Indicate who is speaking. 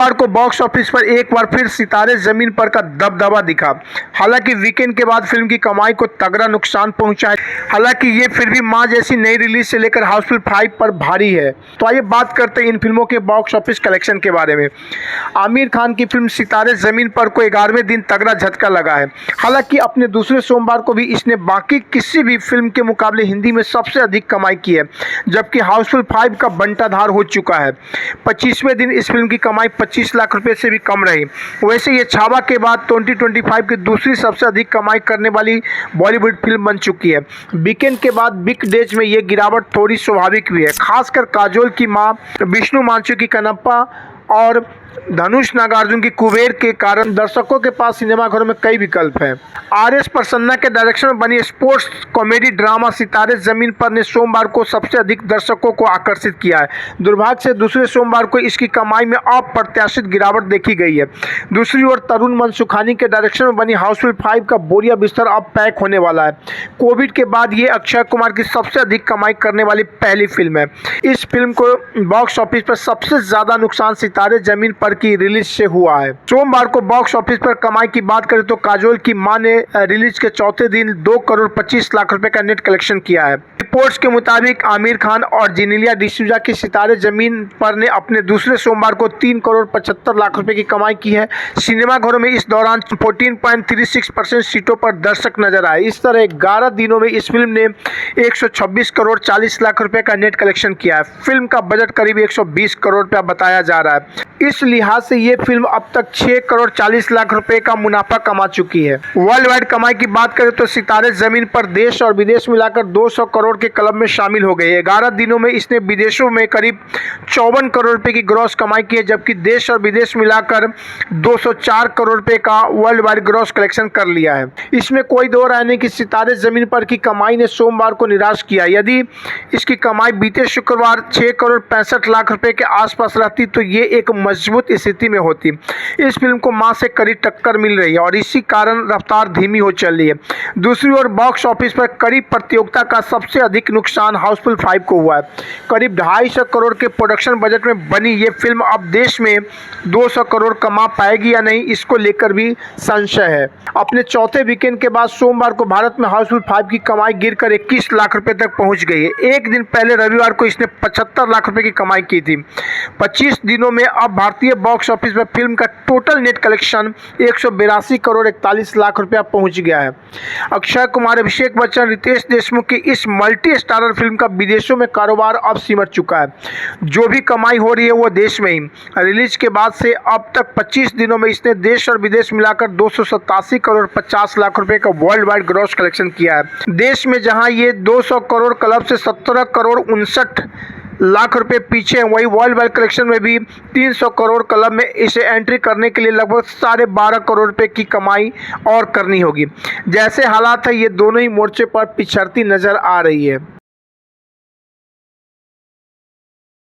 Speaker 1: बार को box office पर एक बार फिर सितारे जमीन पर का दबदबा दिखा। हालांकि वीकेंड के बाद फिल्म की कमाई को तगड़ा नुकसान पहुंचा है। हालांकि ये फिर भी मां जैसी नई रिलीज से लेकर हाउसफुल 5 पर भारी है। तो आइए बात करते हैं इन फिल्मों के बॉक्स ऑफिस कलेक्शन के बारे में। आमिर खान की फिल्म सितारे जमीन पर को 11वें दिन तगड़ा झटका लगा है। हालांकि अपने दूसरे सोमवार को भी इसने बाकी किसी भी फिल्म के मुकाबले हिंदी में सबसे अधिक कमाई की है, जबकि हाउसफुल 5 का बंटाधार हो चुका है। 25वें दिन इस फिल्म की कमाई 25 लाख रुपए से भी कम रही। वैसे ये छावा के बाद 2025 की दूसरी सबसे अधिक कमाई करने वाली बॉलीवुड फिल्म बन चुकी है। वीकेंड के बाद बिग डेज में ये गिरावट थोड़ी स्वाभाविक भी है, खासकर काजोल की मां, विष्णु मांचू की कनप्पा और धनुष नागार्जुन की कुबेर के कारण दर्शकों के पास सिनेमाघरों में कई विकल्प हैं। आर.एस. प्रसन्ना के डायरेक्शन में बनी स्पोर्ट्स कॉमेडी ड्रामा सितारे जमीन पर ने सोमवार को सबसे अधिक दर्शकों को आकर्षित किया है। दुर्भाग्य से दूसरे सोमवार को इसकी कमाई में अप्रत्याशित गिरावट देखी गई है। दूसरी ओर तरुण मनसुखानी के डायरेक्शन में बनी हाउसफुल 5 का बोरिया बिस्तर अब पैक होने वाला है। कोविड के बाद ये अक्षय कुमार की सबसे अधिक कमाई करने वाली पहली फिल्म है। इस फिल्म को बॉक्स ऑफिस पर सबसे ज्यादा नुकसान सितारे जमीन पर की रिलीज से हुआ है। सोमवार को बॉक्स ऑफिस पर कमाई की बात करें तो काजोल की मां ने रिलीज के चौथे दिन 2 करोड़ 25 लाख रुपए का नेट कलेक्शन किया है। रिपोर्ट्स के मुताबिक आमिर खान और जेनेलिया डिसूजा की सितारे जमीन पर ने अपने दूसरे सोमवार को 3 करोड़ 75 लाख रुपए की कमाई की है। सिनेमाघरों में इस दौरान 14.36% सीटों पर दर्शक नजर आए। इस तरह 11 दिनों में इस फिल्म ने 126 करोड़ 40 लाख रुपए का नेट कलेक्शन किया है। फिल्म का बजट करीब 120 करोड़ रुपया बताया जा रहा है। इस लिहाज से ये फिल्म अब तक 6 करोड़ 40 लाख रुपए का मुनाफा कमा चुकी है। वर्ल्ड वाइड कमाई की बात करें तो सितारे जमीन पर देश और विदेश मिलाकर 200 करोड़ के क्लब में शामिल हो गई है। 11 दिनों में इसने विदेशों में करीब 54 करोड़ रुपए की ग्रॉस कमाई की है, जबकि देश और विदेश मिलाकर 204 करोड़ रुपए का वर्ल्ड वाइड ग्रॉस कलेक्शन कर लिया है। इसमें कोई दो राय नहीं कि सितारे जमीन पर की कमाई ने सोमवार को निराश किया। यदि इसकी कमाई बीते शुक्रवार 6 करोड़ 65 लाख रुपए के आसपास रहती तो ये एक मजबूत स्थिति में होती। इस फिल्म को मां से कड़ी टक्कर मिल रही है और इसी कारण रफ्तार धीमी हो चली है। दूसरी ओर बॉक्स ऑफिस पर कड़ी प्रतियोगिता का सबसे अधिक नुकसान हाउसफुल 5 को हुआ है। करीब 250 करोड़ के प्रोडक्शन बजट में बनी ये फिल्म अब देश में 200 करोड़ कमा पाएगी या नहीं, इसको लेकर भी संशय है। अपने चौथे वीकेंड के बाद सोमवार को भारत में हाउसफुल 5 की कमाई गिरकर 21 लाख रुपए तक पहुंच गई है। एक दिन पहले रविवार को इसने 75 लाख रुपए की कमाई की थी। 25 दिनों में अब भारतीय बॉक्स ऑफिस पर फिल्म का total net collection 182 crore 41 lakh रुपया पहुंच गया है। अक्षय कुमार, अभिषेक बच्चन, रितेश देशमुख की इस मल्टी स्टारर फिल्म का विदेशों में कारोबार अब सिमट चुका है। जो भी कमाई हो रही है वो देश में ही। रिलीज के बाद से अब तक 25 दिनों में इसने देश और विदेश मिलाकर 287 करोड़ 50 लाख रुपए का वर्ल्ड वाइड ग्रॉस कलेक्शन किया है। देश में जहां ये 200 करोड़ क्लब से 17 करोड़ 59 लाख रुपए पीछे हैं, वही वर्ल्ड वाइड कलेक्शन में भी 300 करोड़ क्लब में इसे एंट्री करने के लिए लगभग 12.5 करोड़ रुपए की कमाई और करनी होगी। जैसे हालात है ये दोनों ही मोर्चे पर पिछड़ती नजर आ रही है।